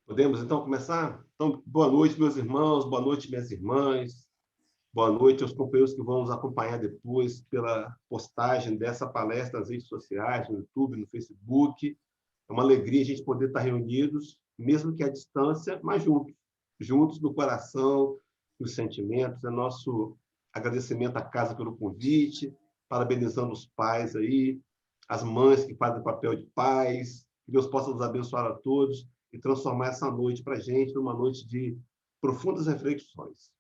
Podemos, então, começar? Então, boa noite, meus irmãos, boa noite, minhas irmãs, boa noite aos companheiros que vão nos acompanhar depois pela postagem dessa palestra nas redes sociais, no YouTube, no Facebook. É uma alegria a gente poder estar reunidos, mesmo que à distância, mas juntos, juntos no coração, nos sentimentos. É nosso agradecimento à casa pelo convite, parabenizando os pais aí, as mães que fazem papel de pais, que Deus possa nos abençoar a todos e transformar essa noite para a gente numa noite de profundas reflexões.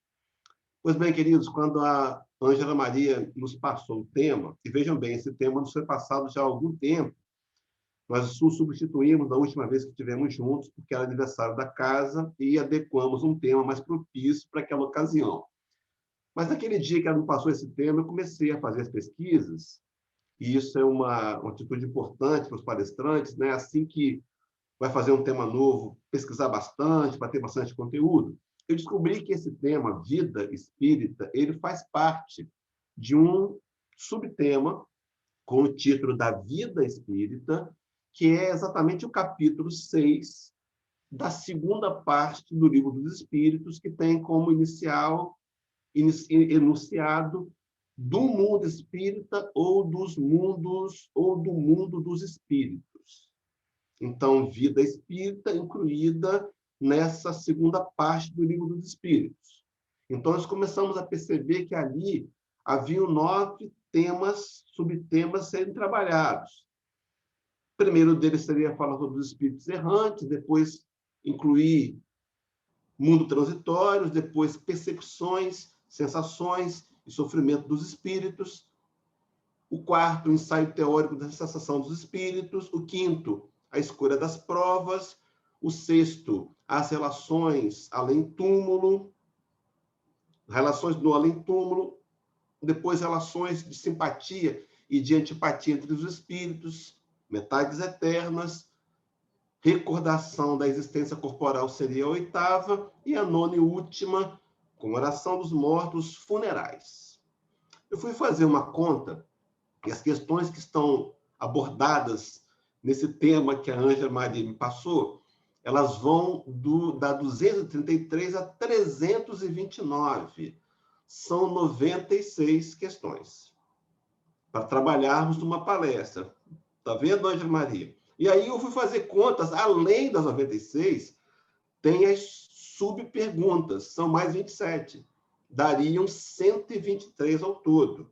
Pois bem, queridos, quando a Ângela Maria nos passou o tema, e vejam bem, esse tema nos foi passado já há algum tempo, nós o substituímos da última vez que estivemos juntos, porque era aniversário da casa, e adequamos um tema mais propício para aquela ocasião. Mas naquele dia que ela me passou esse tema, eu comecei a fazer as pesquisas, e isso é uma atitude importante para os palestrantes, né? Assim que vai fazer um tema novo, pesquisar bastante, para ter bastante conteúdo. Eu descobri que esse tema, vida espírita, ele faz parte de um subtema com o título da Vida Espírita, que é exatamente o capítulo 6 da segunda parte do Livro dos Espíritos, que tem como enunciado do mundo espírita ou dos mundos ou do mundo dos espíritos. Então, vida espírita incluída nessa segunda parte do Livro dos Espíritos. Então, nós começamos a perceber que ali haviam 9 temas, subtemas serem trabalhados. O primeiro deles seria falar sobre os espíritos errantes, depois incluir mundo transitório, depois percepções, sensações e sofrimento dos espíritos. O quarto, o ensaio teórico da sensação dos espíritos. O quinto, a escolha das provas. O sexto, as relações além-túmulo, relações do além-túmulo. Depois, relações de simpatia e de antipatia entre os espíritos, metades eternas. Recordação da existência corporal seria a oitava. E a nona e última, comemoração dos mortos funerais. Eu fui fazer uma conta e as questões que estão abordadas nesse tema que a Ângela Maria me passou, elas vão da 233 a 329. São 96 questões para trabalharmos numa palestra. Está vendo, Ângela Maria? E aí eu fui fazer contas, além das 96, tem as subperguntas, são mais 27. Dariam 123 ao todo.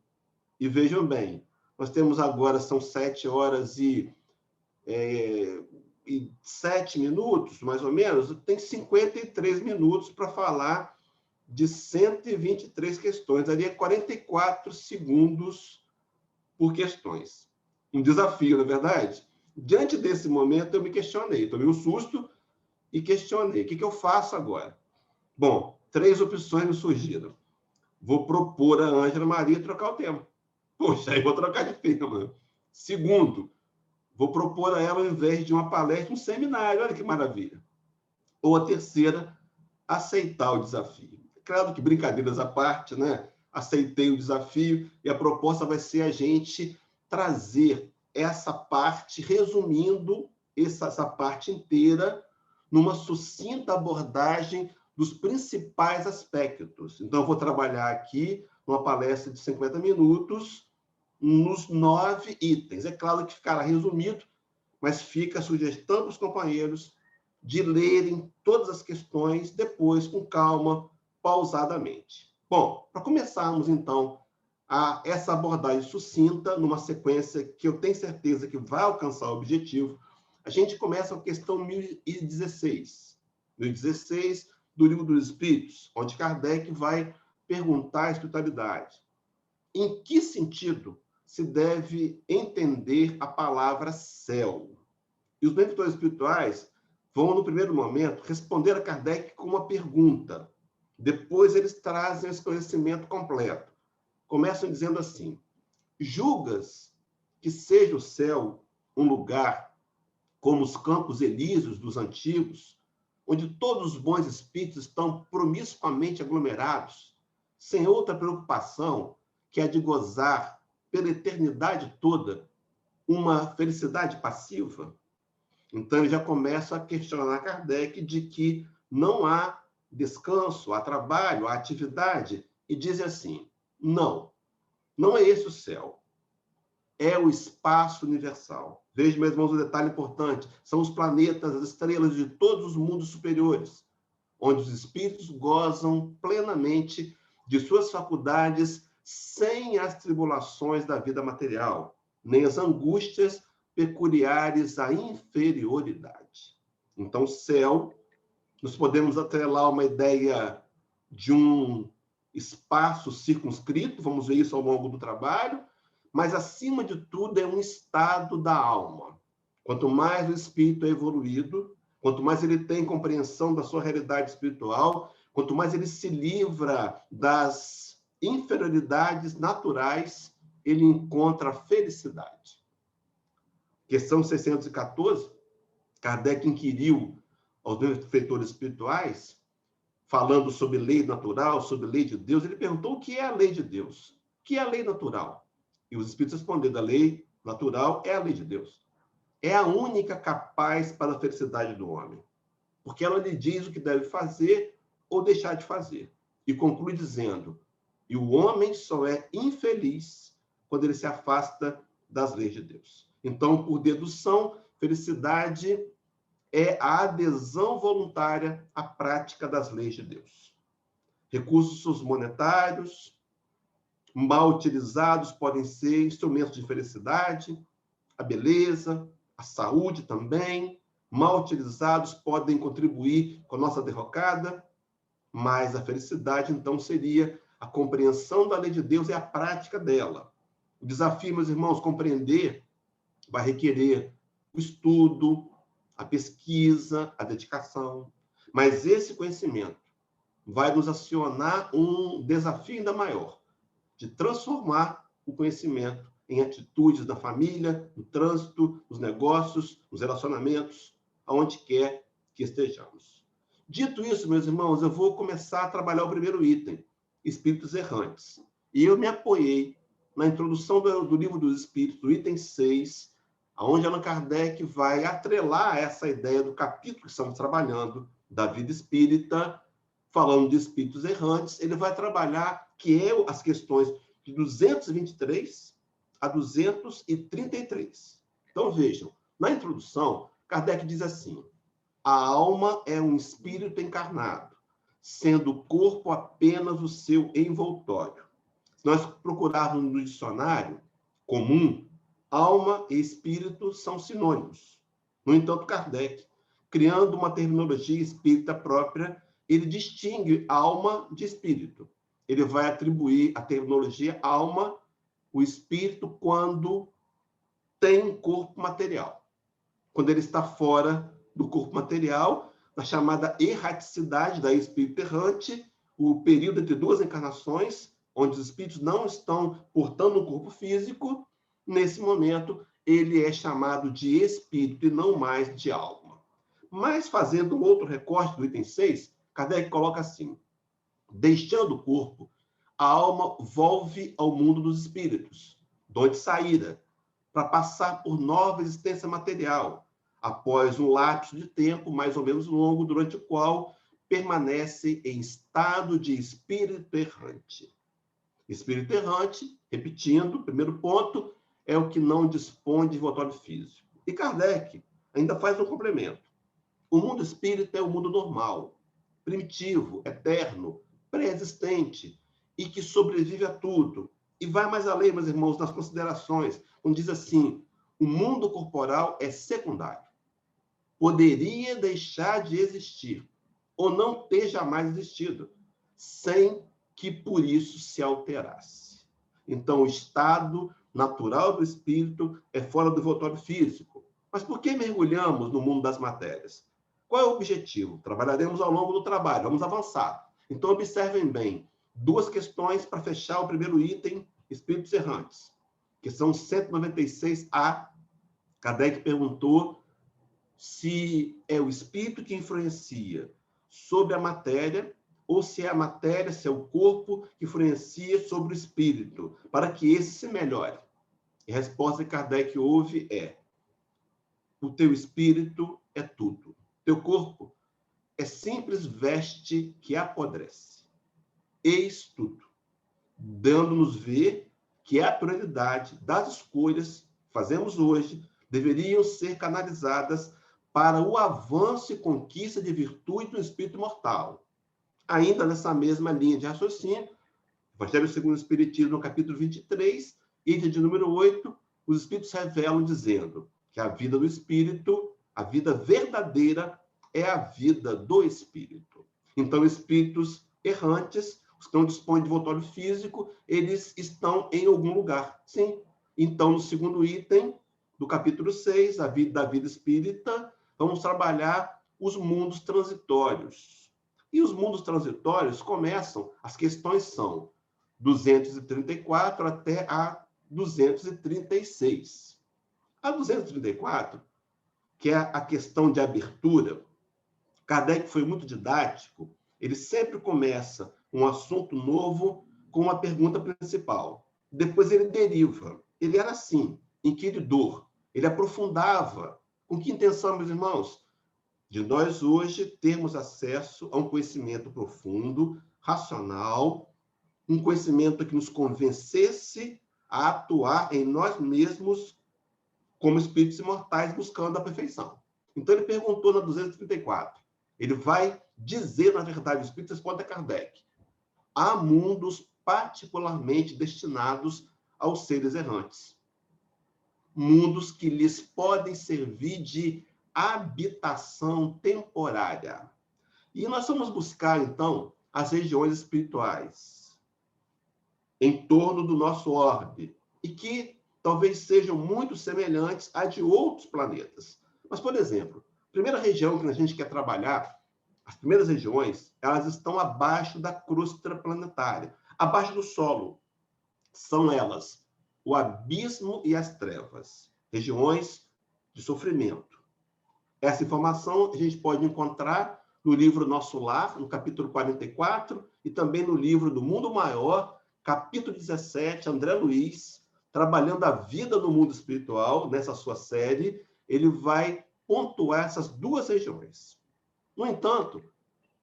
E vejam bem, nós temos agora, são 7 horas e 7 minutos, mais ou menos, tem 53 minutos para falar de 123 questões. Daria 44 segundos por questões. Um desafio, não é verdade? Diante desse momento, eu me questionei, tomei um susto e questionei. O que eu faço agora? Bom, 3 opções me surgiram. Vou propor a Ângela Maria trocar o tema. Poxa, aí vou trocar de tema. Segundo, vou propor a ela, ao invés de uma palestra, um seminário. Olha que maravilha. Ou a terceira, aceitar o desafio. Claro que brincadeiras à parte, né? Aceitei o desafio e a proposta vai ser a gente trazer essa parte, resumindo essa parte inteira, numa sucinta abordagem dos principais aspectos. Então, eu vou trabalhar aqui numa palestra de 50 minutos, nos 9 itens. É claro que ficará resumido, mas fica a sugestão para os companheiros de lerem todas as questões depois, com calma, pausadamente. Bom, para começarmos, então, essa abordagem sucinta, numa sequência que eu tenho certeza que vai alcançar o objetivo, a gente começa com a questão 1016. 1016 do Livro dos Espíritos, onde Kardec vai perguntar à espiritualidade: em que sentido se deve entender a palavra céu? E os benfeitores espirituais vão, no primeiro momento, responder a Kardec com uma pergunta. Depois eles trazem o esclarecimento completo. Começam dizendo assim: julgas que seja o céu um lugar como os campos elíseos dos antigos, onde todos os bons espíritos estão promiscuamente aglomerados, sem outra preocupação que a de gozar pela eternidade toda uma felicidade passiva? Então, ele já começa a questionar Kardec de que não há descanso, há trabalho, há atividade, e diz assim, não é esse o céu, é o espaço universal. Veja, meus irmãos, um detalhe importante, são os planetas, as estrelas de todos os mundos superiores, onde os espíritos gozam plenamente de suas faculdades sem as tribulações da vida material, nem as angústias peculiares à inferioridade. Então, céu, nós podemos atrelar uma ideia de um espaço circunscrito, vamos ver isso ao longo do trabalho, mas, acima de tudo, é um estado da alma. Quanto mais o espírito é evoluído, quanto mais ele tem compreensão da sua realidade espiritual, quanto mais ele se livra das inferioridades naturais, ele encontra a felicidade. Questão 614, Kardec inquiriu aos benfeitores espirituais, falando sobre lei natural, sobre lei de Deus, ele perguntou o que é a lei de Deus? O que é a lei natural? E os espíritos responderam, a lei natural é a lei de Deus. É a única capaz para a felicidade do homem, porque ela lhe diz o que deve fazer ou deixar de fazer. E conclui dizendo, e o homem só é infeliz quando ele se afasta das leis de Deus. Então, por dedução, felicidade é a adesão voluntária à prática das leis de Deus. Recursos monetários mal utilizados podem ser instrumentos de felicidade, a beleza, a saúde também, mal utilizados podem contribuir com a nossa derrocada, mas a felicidade, então, seria a compreensão da lei de Deus e a prática dela. O desafio, meus irmãos, compreender vai requerer o estudo, a pesquisa, a dedicação, mas esse conhecimento vai nos acionar um desafio ainda maior, de transformar o conhecimento em atitudes da família, no trânsito, nos negócios, nos relacionamentos, aonde quer que estejamos. Dito isso, meus irmãos, eu vou começar a trabalhar o primeiro item, Espíritos Errantes. E eu me apoiei na introdução do Livro dos Espíritos, do item 6, onde Allan Kardec vai atrelar essa ideia do capítulo que estamos trabalhando, da vida espírita, falando de espíritos errantes, ele vai trabalhar que é as questões de 223 a 233. Então, vejam, na introdução, Kardec diz assim, a alma é um espírito encarnado, sendo o corpo apenas o seu envoltório. Se nós procurarmos no dicionário comum, alma e espírito são sinônimos. No entanto, Kardec, criando uma terminologia espírita própria, ele distingue alma de espírito. Ele vai atribuir a terminologia alma, o espírito, quando tem um corpo material. Quando ele está fora do corpo material, na chamada erraticidade da espírito errante, o período entre duas encarnações, onde os espíritos não estão portando um corpo físico, nesse momento, ele é chamado de espírito e não mais de alma. Mas, fazendo um outro recorte do item 6, Kardec coloca assim, deixando o corpo, a alma volve ao mundo dos espíritos, de onde saíra, para passar por nova existência material, após um lapso de tempo mais ou menos longo, durante o qual permanece em estado de espírito errante. Espírito errante, repetindo, primeiro ponto, é o que não dispõe de envoltório físico. E Kardec ainda faz um complemento. O mundo espírita é o mundo normal, primitivo, eterno, pré-existente e que sobrevive a tudo. E vai mais além, meus irmãos, nas considerações, quando diz assim, o mundo corporal é secundário. Poderia deixar de existir ou não ter jamais existido, sem que por isso se alterasse. Então, o estado natural do espírito é fora do envoltório físico. Mas por que mergulhamos no mundo das matérias? Qual é o objetivo? Trabalharemos ao longo do trabalho, vamos avançar. Então, observem bem, duas questões para fechar o primeiro item, espíritos errantes. Questão 196A, Kardec perguntou se é o espírito que influencia sobre a matéria ou se é a matéria, se é o corpo que influencia sobre o espírito, para que esse se melhore. E a resposta que Kardec houve é o teu espírito é tudo. Teu corpo é simples veste que apodrece. Eis tudo, dando-nos ver que a prioridade das escolhas que fazemos hoje deveriam ser canalizadas para o avanço e conquista de virtude do espírito mortal. Ainda nessa mesma linha de raciocínio, Evangelho segundo o Espiritismo, no capítulo 23, item de número 8, os Espíritos revelam dizendo que a vida do Espírito, a vida verdadeira, é a vida do Espírito. Então, espíritos errantes, os que não dispõem de envoltório físico, eles estão em algum lugar. Sim. Então, no segundo item do capítulo 6, a vida da vida espírita, vamos trabalhar os mundos transitórios. E os mundos transitórios começam, as questões são 234 até a 236. A 234, que é a questão de abertura, Kardec foi muito didático, ele sempre começa um assunto novo com uma pergunta principal. Depois ele deriva. Ele era assim, inquiridor. Ele aprofundava. Com que intenção, meus irmãos? De nós hoje termos acesso a um conhecimento profundo, racional, um conhecimento que nos convencesse a atuar em nós mesmos como espíritos imortais buscando a perfeição. Então ele perguntou na 234. Ele vai dizer, na verdade, o Espírito responde a Kardec. Há mundos particularmente destinados aos seres errantes. Mundos que lhes podem servir de habitação temporária. E nós vamos buscar, então, as regiões espirituais em torno do nosso orbe e que talvez sejam muito semelhantes à de outros planetas. Mas, por exemplo, a primeira região que a gente quer trabalhar, as primeiras regiões, elas estão abaixo da crosta planetária, abaixo do solo. São elas o abismo e as trevas, regiões de sofrimento. Essa informação a gente pode encontrar no livro Nosso Lar, no capítulo 44, e também no livro do Mundo Maior, capítulo 17, André Luiz, trabalhando a vida no mundo espiritual, nessa sua série, ele vai pontuar essas duas regiões. No entanto,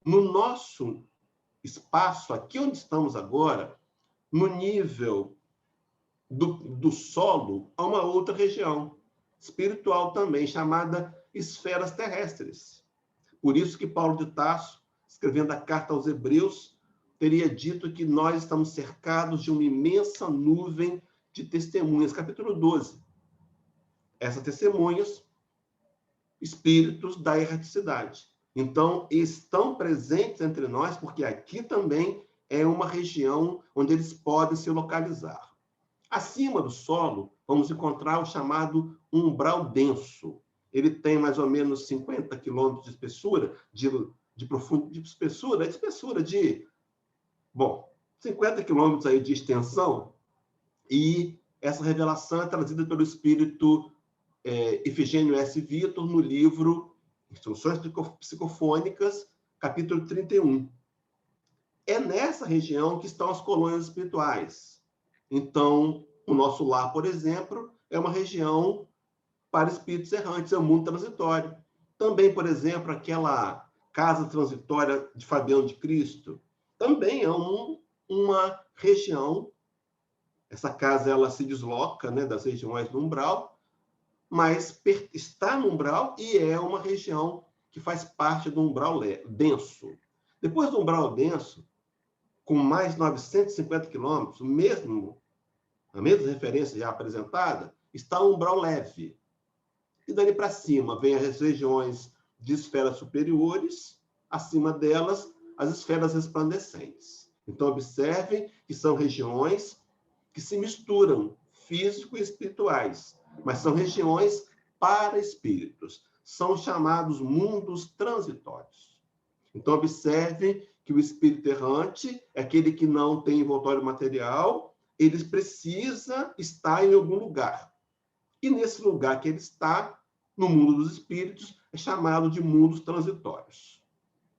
no nosso espaço, aqui onde estamos agora, no nível do solo, há uma outra região espiritual também, chamada esferas terrestres. Por isso que Paulo de Tarso, escrevendo a carta aos Hebreus, teria dito que nós estamos cercados de uma imensa nuvem de testemunhas. Capítulo 12. Essas testemunhas, espíritos da erraticidade. Então, estão presentes entre nós, porque aqui também é uma região onde eles podem se localizar. Acima do solo, vamos encontrar o chamado umbral denso. Ele tem mais ou menos 50 quilômetros de espessura, de espessura de 50 quilômetros aí de extensão, e essa revelação é trazida pelo espírito Ifigênio S. Vitor no livro Instruções Psicofônicas, capítulo 31. É nessa região que estão as colônias espirituais. Então, o Nosso Lar, por exemplo, é uma região para espíritos errantes, é um mundo transitório. Também, por exemplo, aquela casa transitória de Fabiano de Cristo, também é uma região. Essa casa ela se desloca, né, das regiões do umbral, mas está no umbral e é uma região que faz parte do umbral denso. Depois do umbral denso, com mais 950 quilômetros, a mesma referência já apresentada, está o umbral leve. E dali para cima vem as regiões de esferas superiores, acima delas, as esferas resplandecentes. Então, observem que são regiões que se misturam, físico e espirituais, mas são regiões para espíritos. São chamados mundos transitórios. Então, observem que o espírito errante é aquele que não tem envoltório material, ele precisa estar em algum lugar. E nesse lugar que ele está, no mundo dos espíritos, é chamado de mundos transitórios.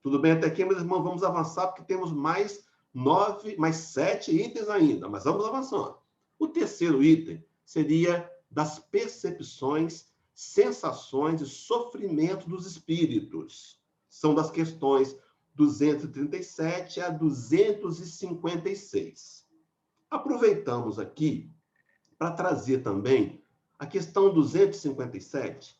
Tudo bem até aqui, meus irmãos? Vamos avançar, porque temos mais 7 itens ainda, mas vamos avançando. O terceiro item seria das percepções sensações e sofrimento dos espíritos. São das questões 237 a 256. Aproveitamos aqui para trazer também a questão 257,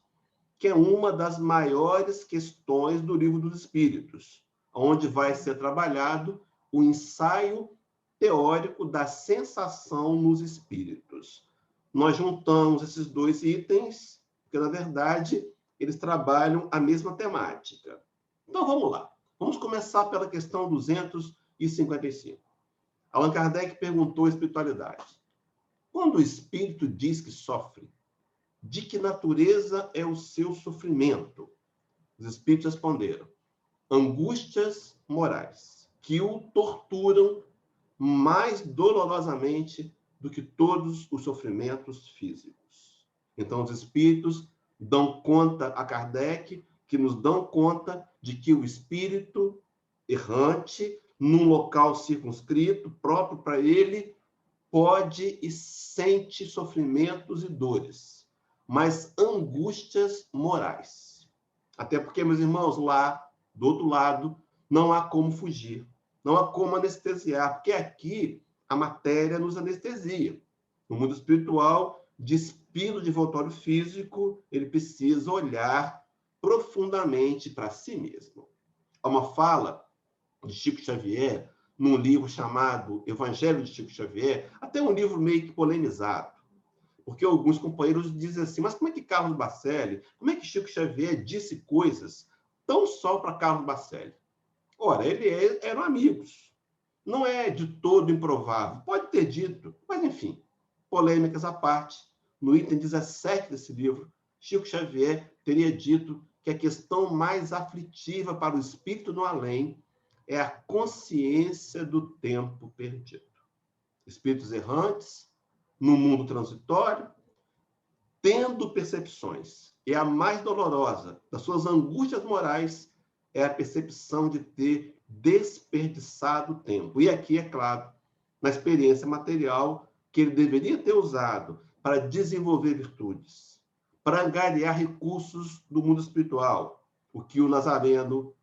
que é uma das maiores questões do Livro dos Espíritos, onde vai ser trabalhado o ensaio teórico da sensação nos espíritos. Nós juntamos esses dois itens, porque, na verdade, eles trabalham a mesma temática. Então, vamos lá. Vamos começar pela questão 255. Allan Kardec perguntou à espiritualidade: quando o espírito diz que sofre, de que natureza é o seu sofrimento? Os espíritos responderam: angústias morais, que o torturam mais dolorosamente do que todos os sofrimentos físicos. Então, os espíritos dão conta a Kardec, que nos dão conta de que o espírito errante, num local circunscrito, próprio para ele, pode e sente sofrimentos e dores, mas angústias morais. Até porque, meus irmãos, lá, do outro lado, não há como fugir, não há como anestesiar, porque aqui a matéria nos anestesia. No mundo espiritual, despido de envoltório físico, ele precisa olhar profundamente para si mesmo. Há uma fala de Chico Xavier, num livro chamado Evangelho de Chico Xavier, até um livro meio que polemizado, porque alguns companheiros dizem assim: mas como é que Carlos Bacelli, como é que Chico Xavier disse coisas tão só para Carlos Bacelli? Ora, eram amigos. Não é de todo improvável. Pode ter dito, mas, enfim, polêmicas à parte. No item 17 desse livro, Chico Xavier teria dito que a questão mais aflitiva para o espírito no além é a consciência do tempo perdido. Espíritos errantes, no mundo transitório, tendo percepções. E a mais dolorosa das suas angústias morais é a percepção de ter desperdiçado o tempo. E aqui, é claro, na experiência material que ele deveria ter usado para desenvolver virtudes, para angariar recursos do mundo espiritual, o que o Nazareno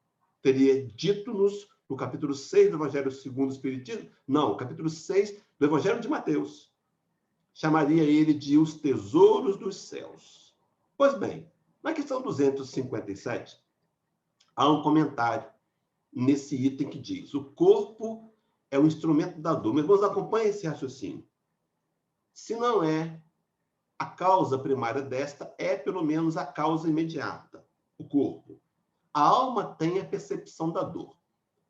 teria dito-nos no capítulo 6 do Evangelho segundo o Espiritismo, não, capítulo 6 do Evangelho de Mateus. Chamaria ele de os tesouros dos céus. Pois bem, na questão 257, há um comentário nesse item que diz: o corpo é o instrumento da dor. Meus irmãos, acompanhem esse raciocínio. Se não é a causa primária desta, é pelo menos a causa imediata, o corpo. A alma tem a percepção da dor.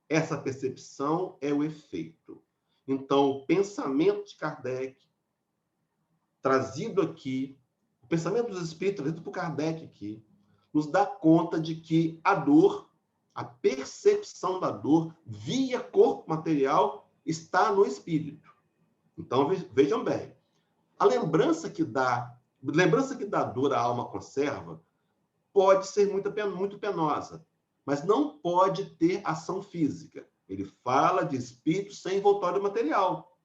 Essa percepção é o efeito. Então, o pensamento de Kardec, trazido aqui, o pensamento dos espíritos, trazido por Kardec aqui, nos dá conta de que a dor, a percepção da dor via corpo material está no espírito. Então, vejam bem, a lembrança que dá dor a alma conserva pode ser muito penosa, mas não pode ter ação física. Ele fala de espírito sem envoltório material.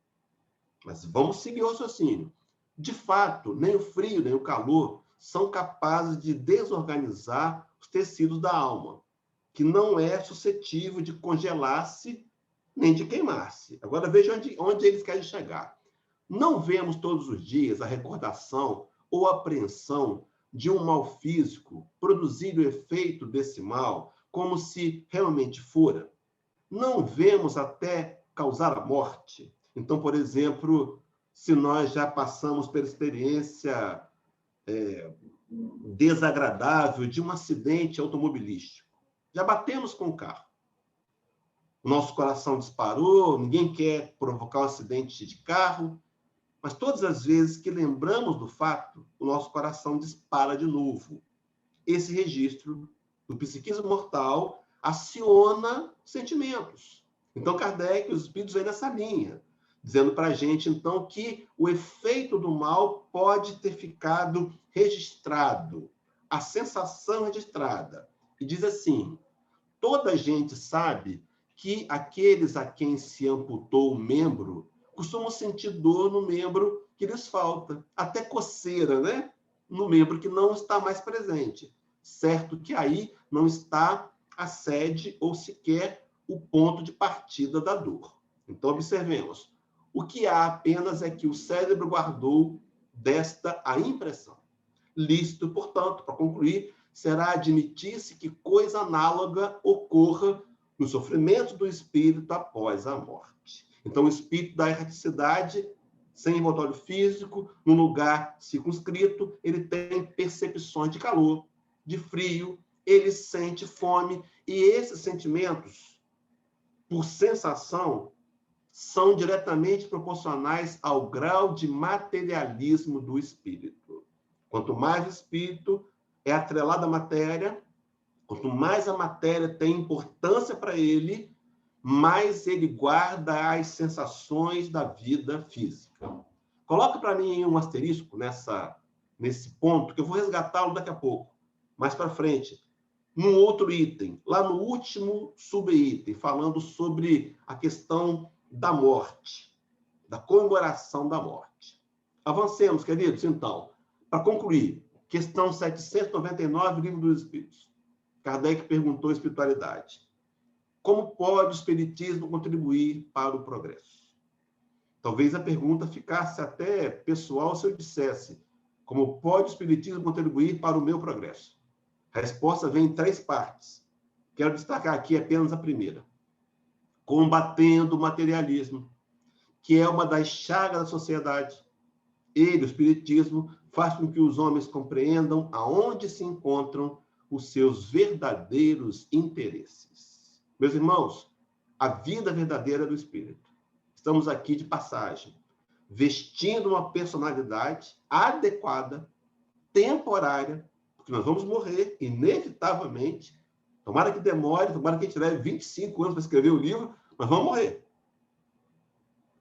Mas vamos seguir o raciocínio. De fato, nem o frio, nem o calor são capazes de desorganizar os tecidos da alma, que não é suscetível de congelar-se nem de queimar-se. Agora veja onde eles querem chegar. Não vemos todos os dias a recordação ou apreensão de um mal físico, produzindo o efeito desse mal, como se realmente fora. Não vemos até causar a morte. Então, por exemplo, se nós já passamos pela experiência desagradável de um acidente automobilístico, já batemos com o carro, o nosso coração disparou, ninguém quer provocar um acidente de carro, mas todas as vezes que lembramos do fato, o nosso coração dispara de novo. Esse registro do psiquismo mortal aciona sentimentos. Então, Kardec e os espíritos vêm nessa linha, dizendo para a gente, então, que o efeito do mal pode ter ficado registrado, a sensação registrada. E diz assim: toda a gente sabe que aqueles a quem se amputou o membro costumam sentir dor no membro que lhes falta, até coceira, né? no membro que não está mais presente. Certo que aí não está a sede ou sequer o ponto de partida da dor. Então, observemos. O que há apenas é que o cérebro guardou desta a impressão. Lícito, portanto, para concluir, será admitir-se que coisa análoga ocorra no sofrimento do espírito após a morte. Então, o espírito da erraticidade, sem envoltório físico, num lugar circunscrito, ele tem percepções de calor, de frio, ele sente fome, e esses sentimentos, por sensação, são diretamente proporcionais ao grau de materialismo do espírito. Quanto mais o espírito é atrelado à matéria, quanto mais a matéria tem importância para ele, mais ele guarda as sensações da vida física. Coloca para mim um asterisco nesse ponto, que eu vou resgatá-lo daqui a pouco, mais para frente. Num outro item, lá no último subitem, falando sobre a questão da morte, da comemoração da morte. Avancemos, queridos, então. Para concluir, questão 799, Livro dos Espíritos. Kardec perguntou à espiritualidade: como pode o espiritismo contribuir para o progresso? Talvez a pergunta ficasse até pessoal se eu dissesse: como pode o espiritismo contribuir para o meu progresso? A resposta vem em 3 partes. Quero destacar aqui apenas a primeira. Combatendo o materialismo, que é uma das chagas da sociedade. Ele, o espiritismo, faz com que os homens compreendam aonde se encontram os seus verdadeiros interesses. Meus irmãos, a vida verdadeira é do espírito. Estamos aqui de passagem, vestindo uma personalidade adequada, temporária, porque nós vamos morrer, inevitavelmente. Tomara que demore, tomara que a gente leve 25 anos para escrever o livro, mas vamos morrer.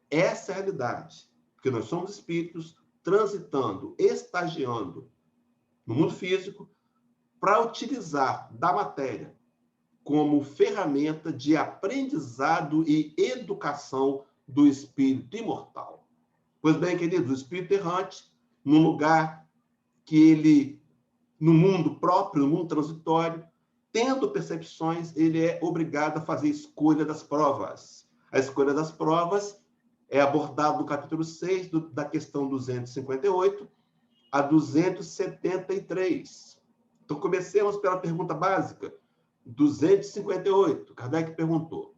Essa é a realidade, porque nós somos espíritos transitando, estagiando no mundo físico para utilizar da matéria como ferramenta de aprendizado e educação do espírito imortal. Pois bem, queridos, o espírito errante, num lugar que ele, no mundo próprio, no mundo transitório, tendo percepções, ele é obrigado a fazer escolha das provas. A escolha das provas é abordada no capítulo 6, da questão 258 a 273. Então, comecemos pela pergunta básica, 258. Kardec perguntou: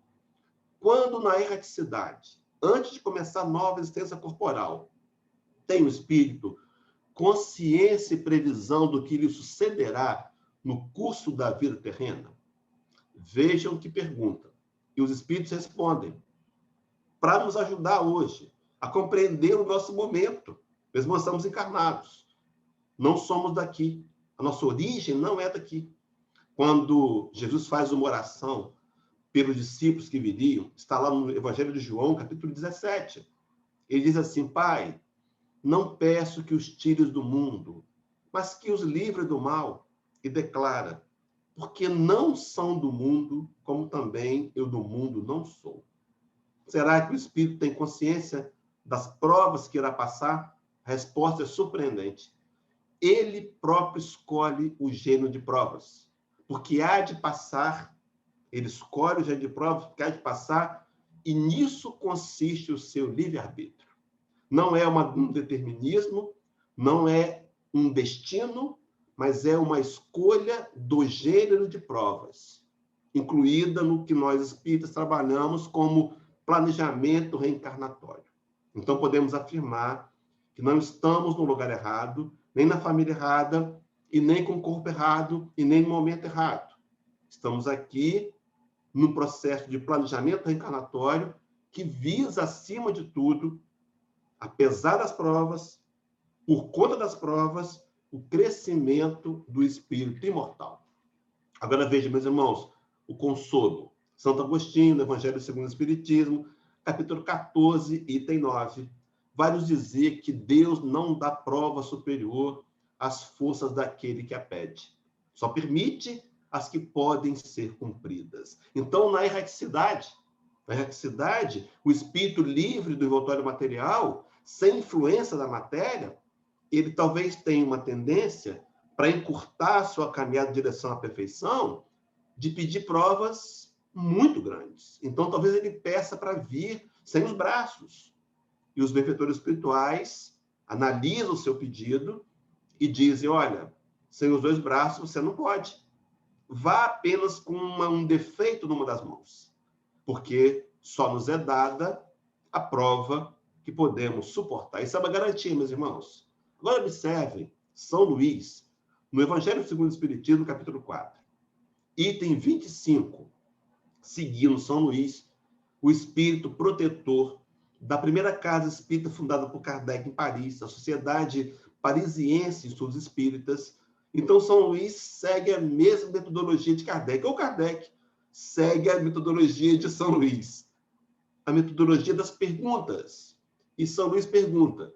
quando na erraticidade, antes de começar a nova existência corporal, tem o espírito consciência e previsão do que lhe sucederá no curso da vida terrena? Vejam o que pergunta. E os espíritos respondem, para nos ajudar hoje a compreender o nosso momento. Mesmo nós estamos encarnados. Não somos daqui. A nossa origem não é daqui. Quando Jesus faz uma oração pelos discípulos que viriam, está lá no Evangelho de João, capítulo 17. Ele diz assim: Pai, não peço que os tires do mundo, mas que os livre do mal. E declara: porque não são do mundo, como também eu do mundo não sou. Será que o espírito tem consciência das provas que irá passar? A resposta é surpreendente. Ele próprio escolhe o gênero de provas, porque há de passar, ele escolhe o gênero de provas, porque há de passar, e nisso consiste o seu livre-arbítrio. Não é um determinismo, não é um destino, mas é uma escolha do gênero de provas, incluída no que nós espíritas trabalhamos como planejamento reencarnatório. Então, podemos afirmar que não estamos no lugar errado, nem na família errada, e nem com o corpo errado, e nem no momento errado. Estamos aqui no processo de planejamento reencarnatório que visa, acima de tudo, apesar das provas, por conta das provas, o crescimento do espírito imortal. Agora veja, meus irmãos, o consolo. Santo Agostinho, no Evangelho segundo o Espiritismo, capítulo 14, item 9, vai nos dizer que Deus não dá prova superior às forças daquele que a pede. Só permite as que podem ser cumpridas. Então, na erraticidade, o espírito livre do envoltório material, sem influência da matéria, ele talvez tenha uma tendência, para encurtar a sua caminhada em direção à perfeição, de pedir provas muito grandes. Então, talvez ele peça para vir sem os braços. E os benfeitores espirituais analisam o seu pedido e dizem, olha, sem os 2 braços você não pode. Vá apenas com um defeito numa das mãos, porque só nos é dada a prova que podemos suportar. Isso é uma garantia, meus irmãos. Agora observem, São Luís, no Evangelho segundo o Espiritismo, capítulo 4, item 25, seguindo São Luís, o espírito protetor da primeira casa espírita fundada por Kardec em Paris, a Sociedade Parisiense de Estudos Espíritas. Então, São Luís segue a mesma metodologia de Kardec, ou Kardec segue a metodologia de São Luís, a metodologia das perguntas. E São Luís pergunta,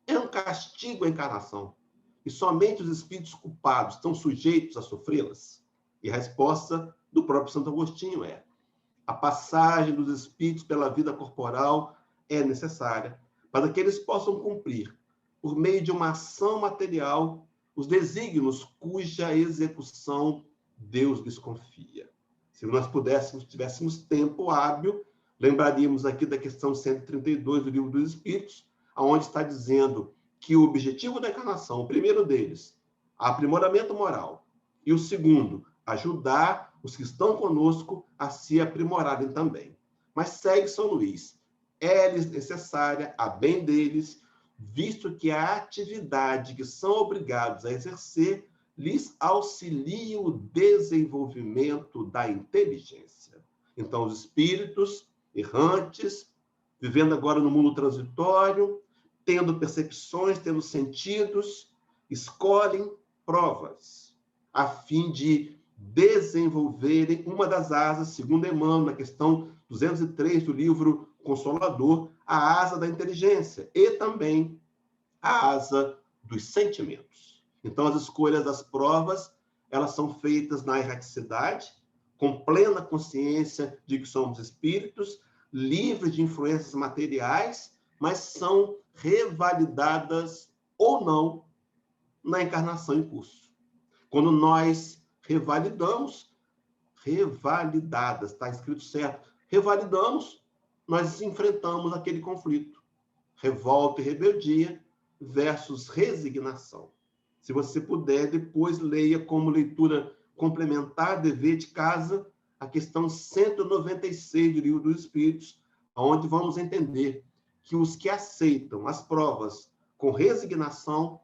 é um castigo a encarnação? E somente os espíritos culpados estão sujeitos a sofrê-las? E a resposta do próprio Santo Agostinho é, a passagem dos espíritos pela vida corporal é necessária para que eles possam cumprir, por meio de uma ação material, os desígnios cuja execução Deus lhes confia. Se nós tivéssemos tempo hábil, lembraríamos aqui da questão 132 do Livro dos Espíritos, onde está dizendo que o objetivo da encarnação, o primeiro deles, aprimoramento moral, e o segundo, ajudar os que estão conosco a se aprimorarem também. Mas segue São Luís. É-lhes necessária a bem deles, visto que a atividade que são obrigados a exercer lhes auxilia o desenvolvimento da inteligência. Então, os espíritos errantes, vivendo agora no mundo transitório, tendo percepções, tendo sentidos, escolhem provas, a fim de desenvolverem uma das asas, segundo Emmanuel, na questão 203 do livro Consolador, a asa da inteligência e também a asa dos sentimentos. Então, as escolhas das provas, elas são feitas na erraticidade, com plena consciência de que somos espíritos, livres de influências materiais, mas são revalidadas ou não na encarnação em curso. Quando nós revalidadas, está escrito certo, revalidamos, nós enfrentamos aquele conflito. Revolta e rebeldia versus resignação. Se você puder, depois leia como leitura complementar, dever de casa, a questão 196 do Livro dos Espíritos, onde vamos entender que os que aceitam as provas com resignação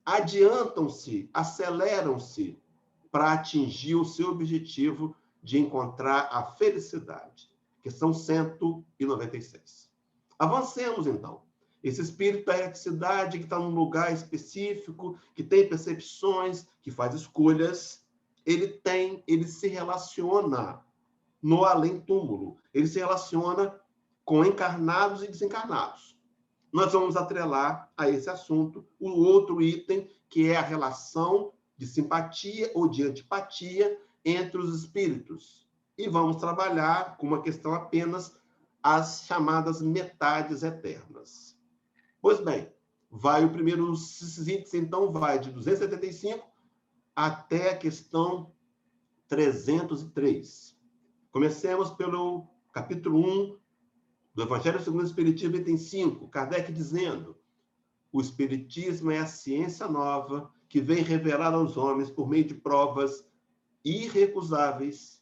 adiantam-se, aceleram-se para atingir o seu objetivo de encontrar a felicidade. Questão 196. Avancemos, então. Esse espírito da erraticidade que está num lugar específico, que tem percepções, que faz escolhas, ele se relaciona no além-túmulo. Ele se relaciona com encarnados e desencarnados. Nós vamos atrelar a esse assunto o outro item, que é a relação de simpatia ou de antipatia entre os espíritos. E vamos trabalhar com uma questão apenas as chamadas metades eternas. Pois bem, vai o primeiro índice, então, vai de 275 até a questão 303. Comecemos pelo capítulo 1 do Evangelho segundo o Espiritismo, item 5, Kardec dizendo: o Espiritismo é a ciência nova que vem revelar aos homens, por meio de provas irrecusáveis,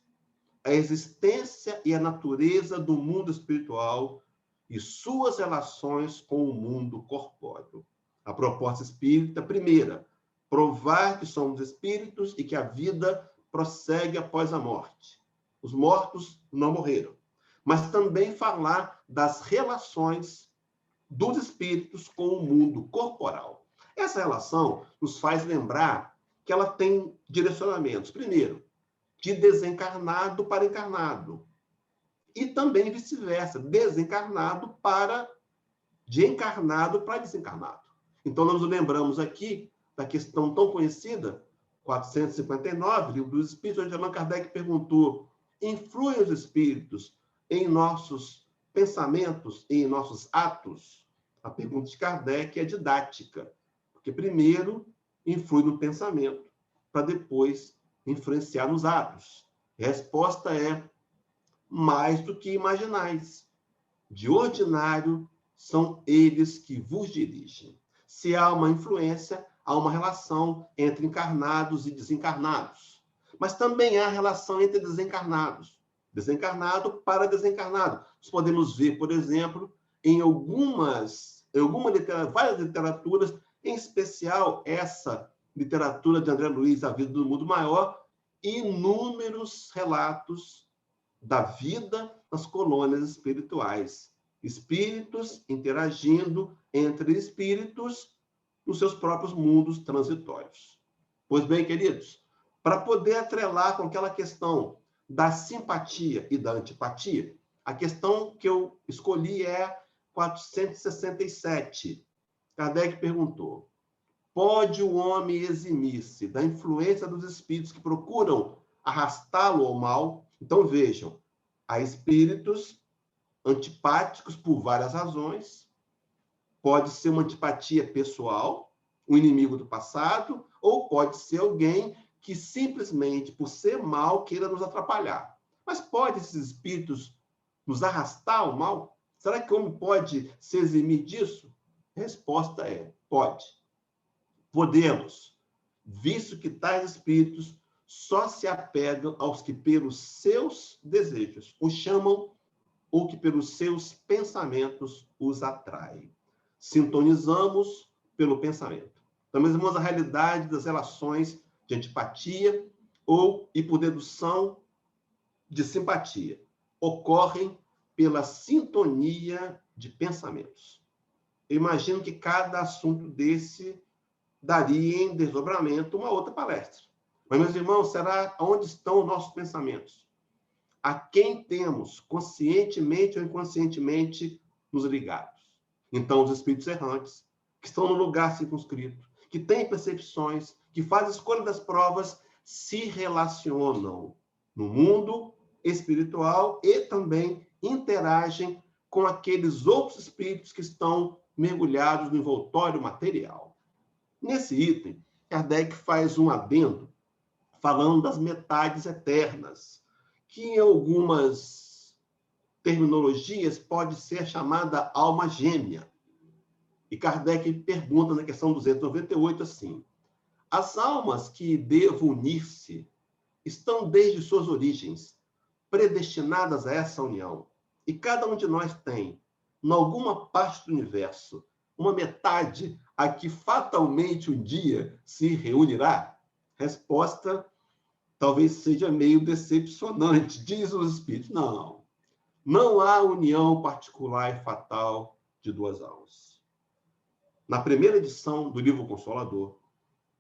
a existência e a natureza do mundo espiritual e suas relações com o mundo corpóreo. A proposta espírita, primeira, provar que somos espíritos e que a vida prossegue após a morte. Os mortos não morreram. Mas também falar das relações dos espíritos com o mundo corporal. Essa relação nos faz lembrar que ela tem direcionamentos. Primeiro, de desencarnado para encarnado. E também vice-versa, de encarnado para desencarnado. Então, nós nos lembramos aqui da questão tão conhecida, 459, Livro dos Espíritos, onde Allan Kardec perguntou: influem os espíritos em nossos pensamentos e em nossos atos? A pergunta de Kardec é didática, porque que primeiro influi no pensamento, para depois influenciar nos atos. A resposta é mais do que imaginais. De ordinário, são eles que vos dirigem. Se há uma influência, há uma relação entre encarnados e desencarnados. Mas também há relação entre desencarnados. Desencarnado para desencarnado. Nós podemos ver, por exemplo, em várias literaturas, em especial essa literatura de André Luiz, A Vida do Mundo Maior, inúmeros relatos da vida nas colônias espirituais. Espíritos interagindo entre espíritos nos seus próprios mundos transitórios. Pois bem, queridos, para poder atrelar com aquela questão da simpatia e da antipatia, a questão que eu escolhi é 467. Kardec perguntou: pode o homem eximir-se da influência dos espíritos que procuram arrastá-lo ao mal? Então, vejam, há espíritos antipáticos por várias razões. Pode ser uma antipatia pessoal, um inimigo do passado, ou pode ser alguém que simplesmente, por ser mal, queira nos atrapalhar. Mas pode esses espíritos nos arrastar ao mal? Será que o homem pode se eximir disso? A resposta é: pode. Podemos, visto que tais espíritos só se apegam aos que pelos seus desejos os chamam ou que pelos seus pensamentos os atraem. Sintonizamos pelo pensamento. Então, meus irmãos, a realidade das relações de antipatia e por dedução de simpatia ocorrem pela sintonia de pensamentos. Eu imagino que cada assunto desse daria em desdobramento uma outra palestra. Mas, meus irmãos, será onde estão os nossos pensamentos? A quem temos, conscientemente ou inconscientemente, nos ligados? Então, os espíritos errantes, que estão no lugar circunscrito, que têm percepções, que fazem escolha das provas, se relacionam no mundo espiritual e também interagem com aqueles outros espíritos que estão mergulhados no envoltório material. Nesse item, Kardec faz um adendo falando das metades eternas, que em algumas terminologias pode ser chamada alma gêmea. E Kardec pergunta na questão 298 assim: as almas que devam unir-se estão desde suas origens predestinadas a essa união, e cada um de nós tem, em alguma parte do universo, uma metade a que fatalmente um dia se reunirá? Resposta talvez seja meio decepcionante. Diz os espíritos: não, não há união particular e fatal de duas almas. Na primeira edição do livro Consolador,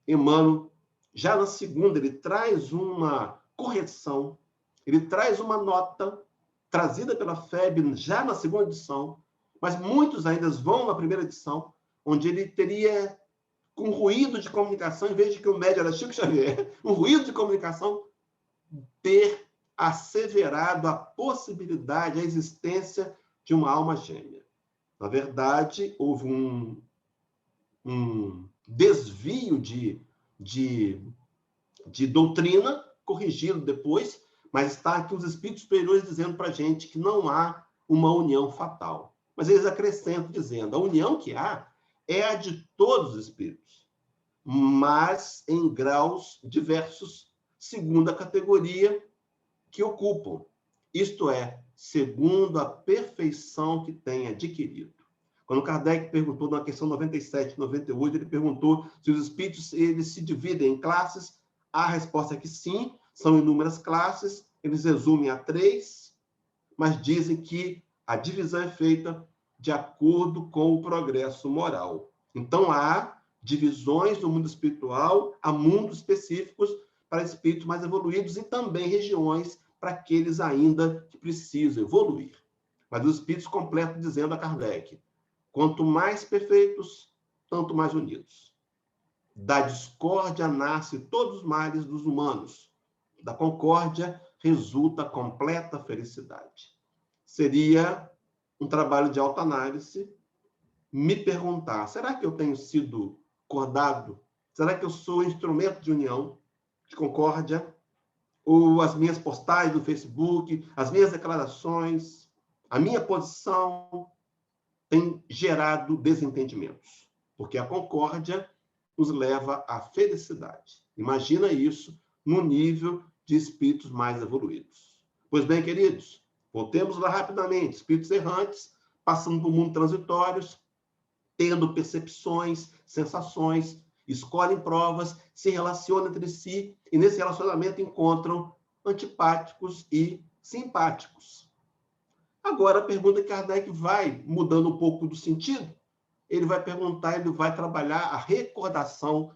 Emmanuel, já na segunda, ele traz uma correção, ele traz uma nota trazida pela FEB já na segunda edição, mas muitos ainda vão na primeira edição, onde ele teria, com ruído de comunicação, em vez de que o médium era Chico Xavier, um ruído de comunicação, ter asseverado a possibilidade, a existência de uma alma gêmea. Na verdade, houve um desvio de doutrina, corrigido depois, mas está aqui os espíritos superiores dizendo para a gente que não há uma união fatal. Mas eles acrescentam dizendo: a união que há é a de todos os espíritos, mas em graus diversos, segundo a categoria que ocupam, isto é, segundo a perfeição que têm adquirido. Quando Kardec perguntou na questão 97 e 98, ele perguntou se os espíritos eles se dividem em classes. A resposta é que sim, são inúmeras classes, eles resumem a 3, mas dizem que a divisão é feita de acordo com o progresso moral. Então, há divisões no mundo espiritual, há mundos específicos para espíritos mais evoluídos e também regiões para aqueles ainda que precisam evoluir. Mas os espíritos completam dizendo a Kardec: quanto mais perfeitos, tanto mais unidos. Da discórdia nasce todos os males dos humanos. Da concórdia resulta a completa felicidade. Seria um trabalho de autoanálise me perguntar: será que eu tenho sido concordado? Será que eu sou instrumento de união, de concórdia? Ou as minhas postagens no Facebook, as minhas declarações, a minha posição tem gerado desentendimentos? Porque a concórdia nos leva à felicidade. Imagina isso no nível de espíritos mais evoluídos. Pois bem, queridos, voltemos lá rapidamente. Espíritos errantes, passando por mundos transitórios, tendo percepções, sensações, escolhem provas, se relacionam entre si e nesse relacionamento encontram antipáticos e simpáticos. Agora, a pergunta que Kardec vai mudando um pouco do sentido. Ele vai perguntar, ele vai trabalhar a recordação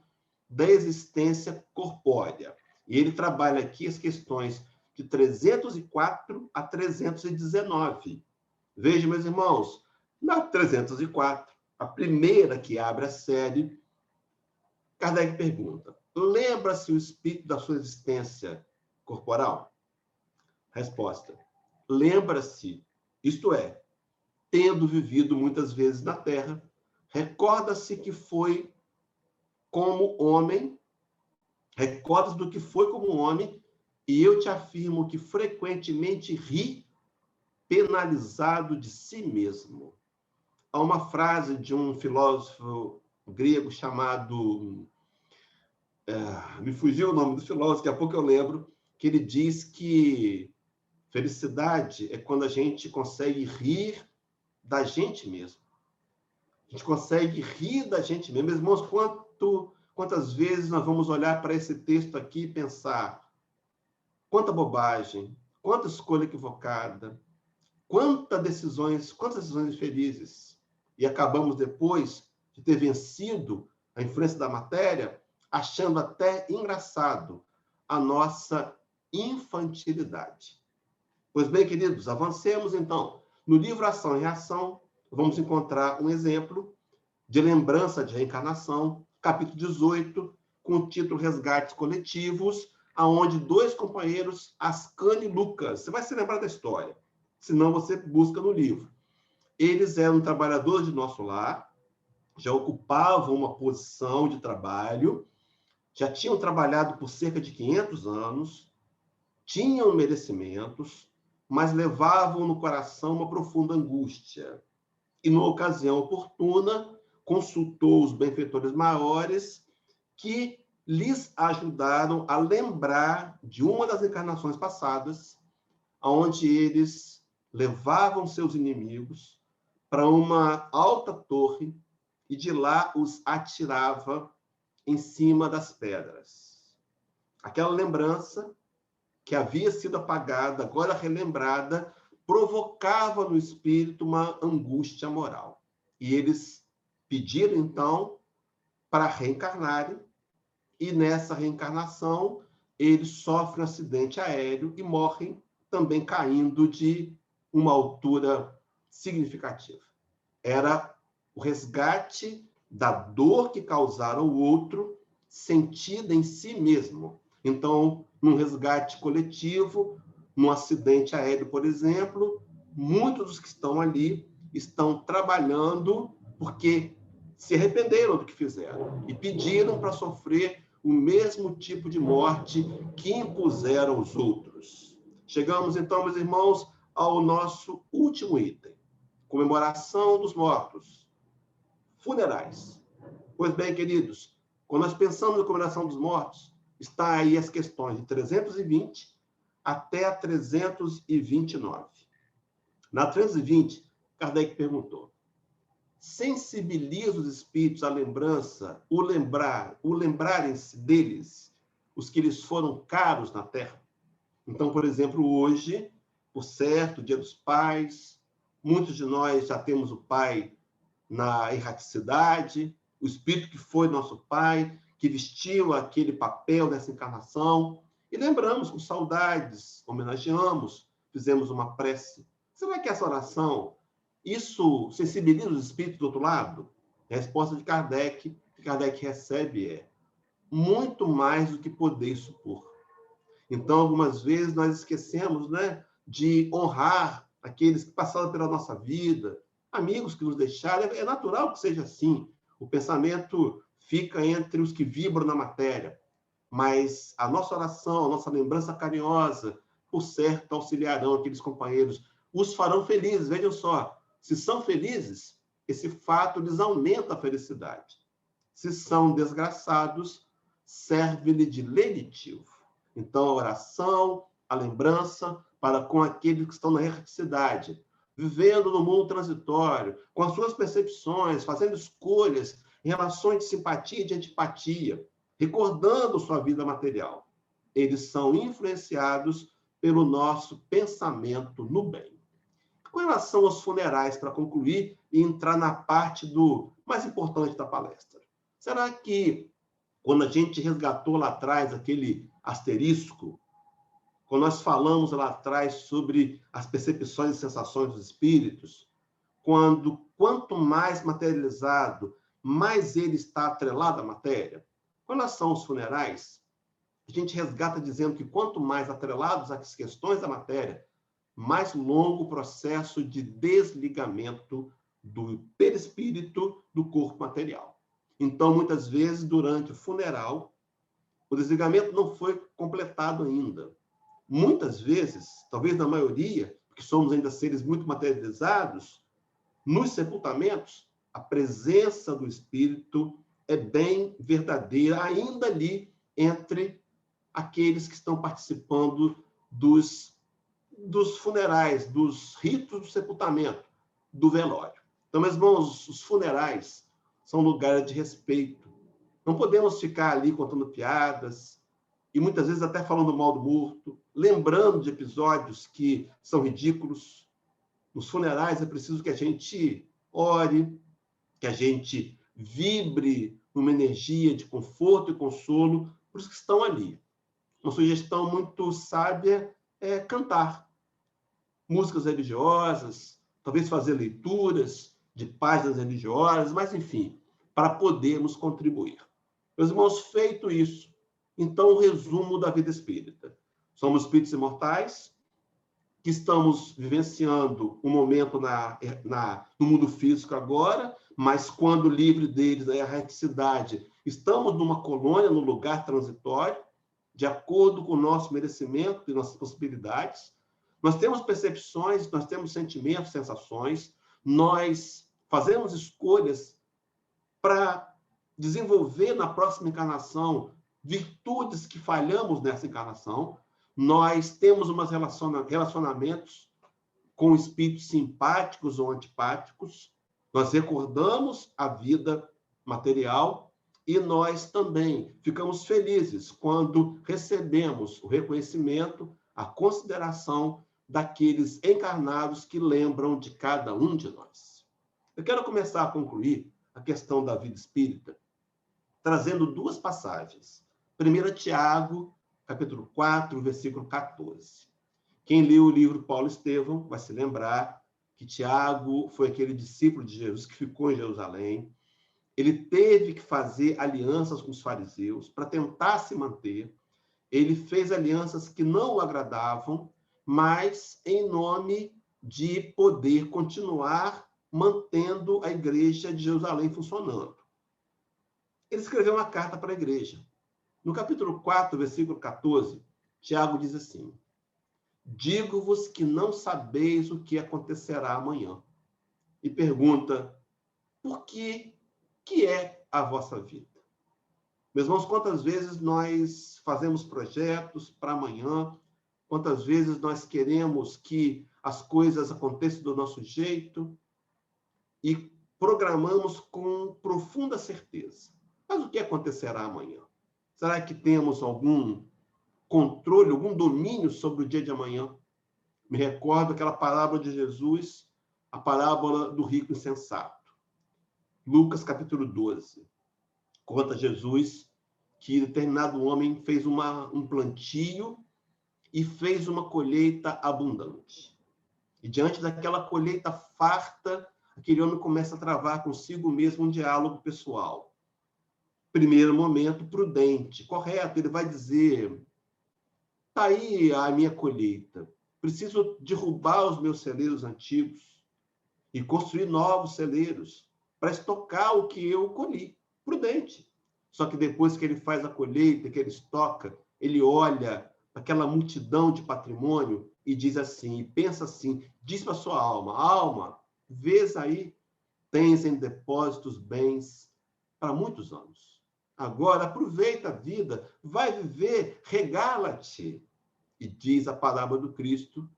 da existência corpórea. E ele trabalha aqui as questões de 304 a 319. Vejam, meus irmãos, na 304, a primeira que abre a série, Kardec pergunta: lembra-se o espírito da sua existência corporal? Resposta: lembra-se, isto é, tendo vivido muitas vezes na Terra, recorda-se que foi como homem, recorda-se do que foi como homem, e eu te afirmo que frequentemente ri, penalizado de si mesmo. Há uma frase de um filósofo grego chamado... me fugiu o nome do filósofo, daqui a pouco eu lembro, que ele diz que felicidade é quando a gente consegue rir da gente mesmo. A gente consegue rir da gente mesmo. Meus irmãos, quantas vezes nós vamos olhar para esse texto aqui e pensar quanta bobagem, quanta escolha equivocada, quantas decisões infelizes. E acabamos depois de ter vencido a influência da matéria, achando até engraçado a nossa infantilidade. Pois bem, queridos, avancemos então. No livro Ação e Reação, vamos encontrar um exemplo de lembrança de reencarnação, capítulo 18, com o título Resgates Coletivos, aonde dois companheiros, Ascani e Lucas, você vai se lembrar da história, senão você busca no livro. Eles eram trabalhadores de nosso lar, já ocupavam uma posição de trabalho, já tinham trabalhado por cerca de 500 anos, tinham merecimentos, mas levavam no coração uma profunda angústia. E, numa ocasião oportuna, consultou os benfeitores maiores que lhes ajudaram a lembrar de uma das encarnações passadas, onde eles levavam seus inimigos para uma alta torre e de lá os atirava em cima das pedras. Aquela lembrança que havia sido apagada, agora relembrada, provocava no espírito uma angústia moral. E eles pediram, então, para reencarnarem, e nessa reencarnação eles sofrem um acidente aéreo e morrem também caindo de uma altura significativa. Era o resgate da dor que causaram o outro, sentida em si mesmo. Então, num resgate coletivo, num acidente aéreo, por exemplo, muitos dos que estão ali estão trabalhando porque se arrependeram do que fizeram e pediram para sofrer o mesmo tipo de morte que impuseram os outros. Chegamos, então, meus irmãos, ao nosso último item: comemoração dos mortos, funerais. Pois bem, queridos, quando nós pensamos na comemoração dos mortos, está aí as questões de 320 até a 329. Na 320, Kardec perguntou: sensibiliza os espíritos à lembrança, lembrarem-se deles, os que lhes foram caros na Terra? Então, por exemplo, hoje, por certo, Dia dos Pais, muitos de nós já temos o pai na erraticidade, o espírito que foi nosso pai, que vestiu aquele papel dessa encarnação, e lembramos com saudades, homenageamos, fizemos uma prece. Será que essa oração, isso sensibiliza os espíritos do outro lado? A resposta de Kardec, que Kardec recebe é: muito mais do que podeis supor. Então, algumas vezes nós esquecemos, né, de honrar aqueles que passaram pela nossa vida, amigos que nos deixaram. É natural que seja assim. O pensamento fica entre os que vibram na matéria, mas a nossa oração, a nossa lembrança carinhosa, por certo, auxiliarão aqueles companheiros, os farão felizes. Vejam só, se são felizes, esse fato lhes aumenta a felicidade. Se são desgraçados, serve-lhe de lenitivo. Então, a oração, a lembrança para com aqueles que estão na erraticidade, vivendo no mundo transitório, com as suas percepções, fazendo escolhas em relações de simpatia e de antipatia, recordando sua vida material. Eles são influenciados pelo nosso pensamento no bem. Com relação aos funerais, para concluir e entrar na parte do mais importante da palestra, será que quando a gente resgatou lá atrás aquele asterisco, quando nós falamos lá atrás sobre as percepções e sensações dos espíritos, quanto mais materializado, mais ele está atrelado à matéria? Com relação aos funerais, a gente resgata dizendo que quanto mais atrelados às questões da matéria, mais longo o processo de desligamento do perispírito do corpo material. Então, muitas vezes, durante o funeral, o desligamento não foi completado ainda. Muitas vezes, talvez na maioria, porque somos ainda seres muito materializados, nos sepultamentos, a presença do espírito é bem verdadeira, ainda ali entre aqueles que estão participando dos funerais, dos ritos do sepultamento, do velório. Então, meus irmãos, os funerais são lugares de respeito. Não podemos ficar ali contando piadas e muitas vezes até falando mal do morto, lembrando de episódios que são ridículos. Nos funerais é preciso que a gente ore, que a gente vibre numa energia de conforto e consolo para os que estão ali. Uma sugestão muito sábia é cantar músicas religiosas, talvez fazer leituras de páginas religiosas, mas, enfim, para podermos contribuir. Meus irmãos, feito isso, então, o resumo da vida espírita. Somos espíritos imortais, que estamos vivenciando um momento no mundo físico agora, mas quando livre deles da erraticidade, estamos numa colônia, num lugar transitório, de acordo com o nosso merecimento e nossas possibilidades. Nós temos percepções, nós temos sentimentos, sensações, nós fazemos escolhas para desenvolver na próxima encarnação virtudes que falhamos nessa encarnação. Nós temos uns relacionamentos com espíritos simpáticos ou antipáticos. Nós recordamos a vida material e nós também ficamos felizes quando recebemos o reconhecimento, a consideração daqueles encarnados que lembram de cada um de nós. Eu quero começar a concluir a questão da vida espírita trazendo duas passagens. 1 Tiago, capítulo 4, versículo 14. Quem leu o livro Paulo Estevão vai se lembrar que Tiago foi aquele discípulo de Jesus que ficou em Jerusalém. Ele teve que fazer alianças com os fariseus para tentar se manter. Ele fez alianças que não o agradavam, mas em nome de poder continuar mantendo a igreja de Jerusalém funcionando. Ele escreveu uma carta para a igreja. No capítulo 4, versículo 14, Tiago diz assim: digo-vos que não sabeis o que acontecerá amanhã. E pergunta, por que é a vossa vida? Meus irmãos, quantas vezes nós fazemos projetos para amanhã, quantas vezes nós queremos que as coisas aconteçam do nosso jeito e programamos com profunda certeza. Mas o que acontecerá amanhã? Será que temos algum controle, algum domínio sobre o dia de amanhã? Me recordo aquela parábola de Jesus, a parábola do rico insensato. Lucas, capítulo 12. Conta Jesus que determinado homem fez um plantio e fez uma colheita abundante. E diante daquela colheita farta, aquele homem começa a travar consigo mesmo um diálogo pessoal. Primeiro momento, prudente, correto, ele vai dizer, está aí a minha colheita, preciso derrubar os meus celeiros antigos e construir novos celeiros para estocar o que eu colhi. Prudente. Só que depois que ele faz a colheita, que ele estoca, ele olha aquela multidão de patrimônio e diz assim, e pensa assim, diz para sua alma, alma, vês aí, tens em depósitos bens para muitos anos. Agora aproveita a vida, vai viver, regala-te. E diz a palavra do Cristo,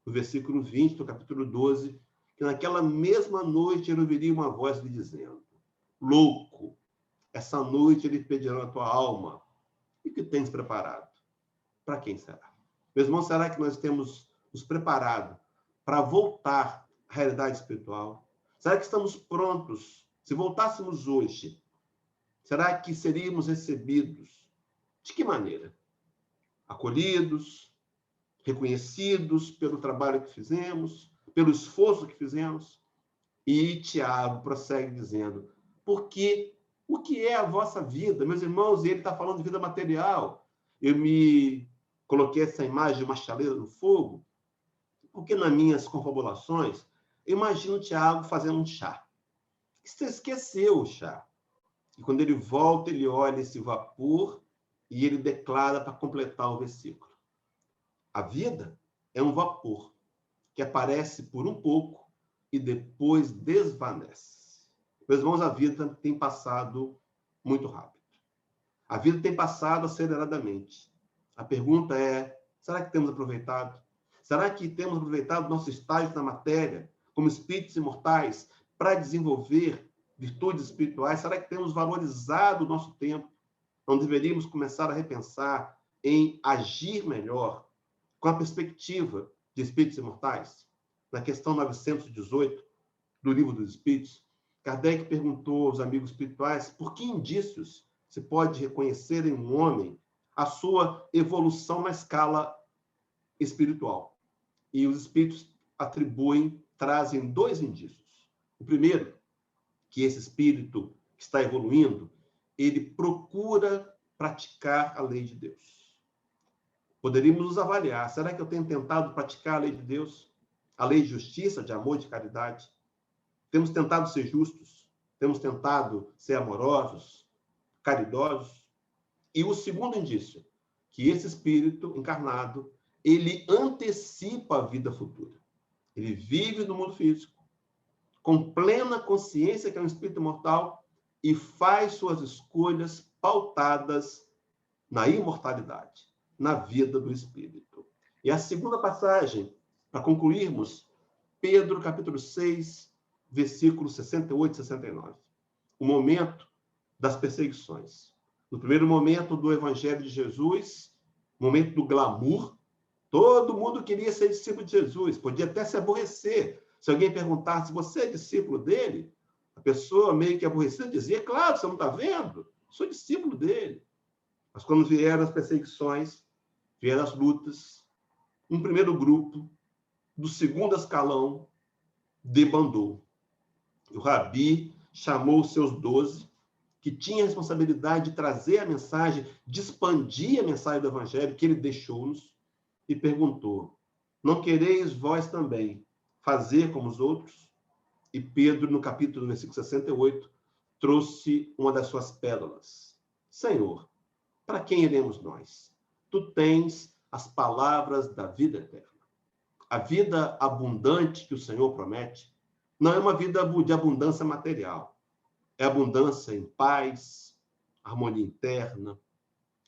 no versículo 20 do capítulo 12, que naquela mesma noite ele ouviria uma voz lhe dizendo, louco, essa noite ele pedirá a tua alma. E o que tens preparado? Para quem será? Meus irmãos, será que nós temos nos preparado para voltar à realidade espiritual? Será que estamos prontos? Se voltássemos hoje, será que seríamos recebidos? De que maneira? Acolhidos, reconhecidos pelo trabalho que fizemos, pelo esforço que fizemos? E Tiago prossegue dizendo, porque o que é a vossa vida? Meus irmãos, ele está falando de vida material. Eu me coloquei essa imagem de uma chaleira no fogo, porque nas minhas confabulações, eu imagino o Tiago fazendo um chá. Você esqueceu o chá. E quando ele volta, ele olha esse vapor e ele declara para completar o versículo. A vida é um vapor que aparece por um pouco e depois desvanece. Meus irmãos, a vida tem passado muito rápido. A vida tem passado aceleradamente. A pergunta é, será que temos aproveitado? Será que temos aproveitado nosso estágio na matéria, como espíritos imortais, para desenvolver virtudes espirituais? Será que temos valorizado o nosso tempo? Não deveríamos começar a repensar em agir melhor com a perspectiva de espíritos imortais? Na questão 918 do Livro dos Espíritos, Kardec perguntou aos amigos espirituais por que indícios se pode reconhecer em um homem a sua evolução na escala espiritual. E os espíritos trazem dois indícios. O primeiro, que esse espírito que está evoluindo, ele procura praticar a lei de Deus. Poderíamos nos avaliar, será que eu tenho tentado praticar a lei de Deus? A lei de justiça, de amor e de caridade? Temos tentado ser justos? Temos tentado ser amorosos, caridosos? E o segundo indício, que esse espírito encarnado, ele antecipa a vida futura. Ele vive no mundo físico, com plena consciência que é um espírito imortal e faz suas escolhas pautadas na imortalidade, na vida do espírito. E a segunda passagem, para concluirmos, Pedro, capítulo 6, versículos 68 e 69. O momento das perseguições. No primeiro momento do Evangelho de Jesus, momento do glamour, todo mundo queria ser discípulo de Jesus, podia até se aborrecer. Se alguém perguntasse, você é discípulo dele? A pessoa meio que aborrecida dizia, claro, você não está vendo? Sou discípulo dele. Mas quando vieram as perseguições, vieram as lutas, um primeiro grupo, do segundo escalão, debandou. O Rabi chamou os seus 12, que tinha a responsabilidade de trazer a mensagem, de expandir a mensagem do Evangelho que ele deixou-nos, e perguntou, não quereis vós também fazer como os outros? E Pedro, no capítulo, no versículo 68, trouxe uma das suas pérolas. Senhor, para quem iremos nós? Tu tens as palavras da vida eterna. A vida abundante que o Senhor promete não é uma vida de abundância material. É abundância em paz, harmonia interna,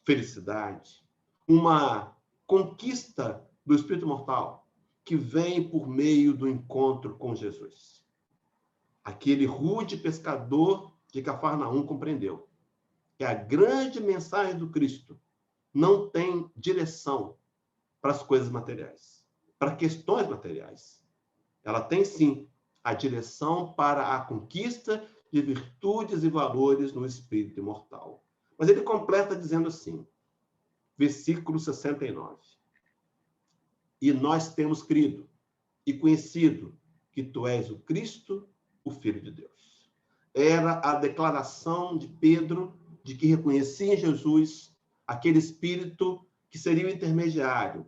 felicidade. Uma conquista do espírito mortal que vem por meio do encontro com Jesus. Aquele rude pescador de Cafarnaum compreendeu que a grande mensagem do Cristo não tem direção para as coisas materiais, para questões materiais. Ela tem, sim, a direção para a conquista de virtudes e valores no espírito imortal. Mas ele completa dizendo assim, versículo 69. E nós temos crido e conhecido que tu és o Cristo, o Filho de Deus. Era a declaração de Pedro de que reconhecia em Jesus aquele Espírito que seria o intermediário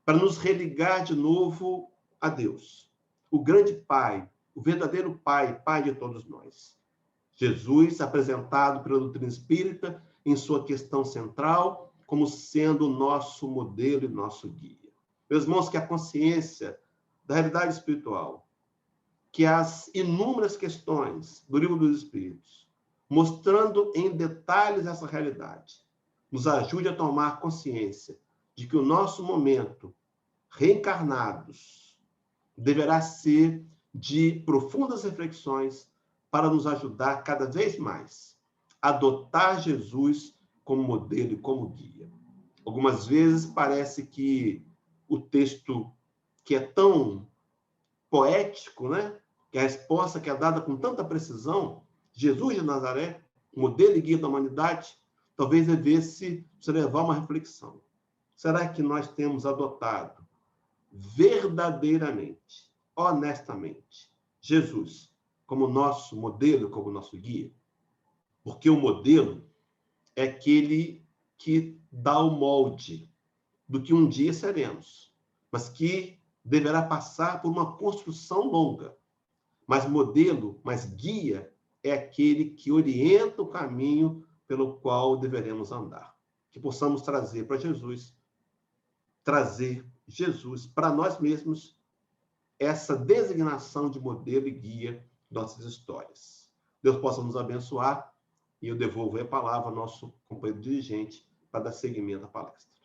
para nos religar de novo a Deus. O grande Pai, o verdadeiro Pai, Pai de todos nós. Jesus, apresentado pela doutrina espírita em sua questão central, como sendo o nosso modelo e nosso guia. Meus irmãos, que a consciência da realidade espiritual, que as inúmeras questões do Livro dos Espíritos, mostrando em detalhes essa realidade, nos ajude a tomar consciência de que o nosso momento, reencarnados, deverá ser de profundas reflexões para nos ajudar cada vez mais a adotar Jesus como modelo e como guia. Algumas vezes parece que o texto que é tão poético, né? Que a resposta que é dada com tanta precisão, Jesus de Nazaré, modelo e guia da humanidade, talvez devesse se levar a uma reflexão. Será que nós temos adotado verdadeiramente, honestamente, Jesus como nosso modelo, como nosso guia? Porque o modelo é aquele que dá o molde do que um dia seremos, mas que deverá passar por uma construção longa. Mas modelo, mas guia, é aquele que orienta o caminho pelo qual deveremos andar. Que possamos trazer Jesus para nós mesmos, essa designação de modelo e guia de nossas histórias. Deus possa nos abençoar e eu devolvo a palavra ao nosso companheiro dirigente para dar seguimento à palestra.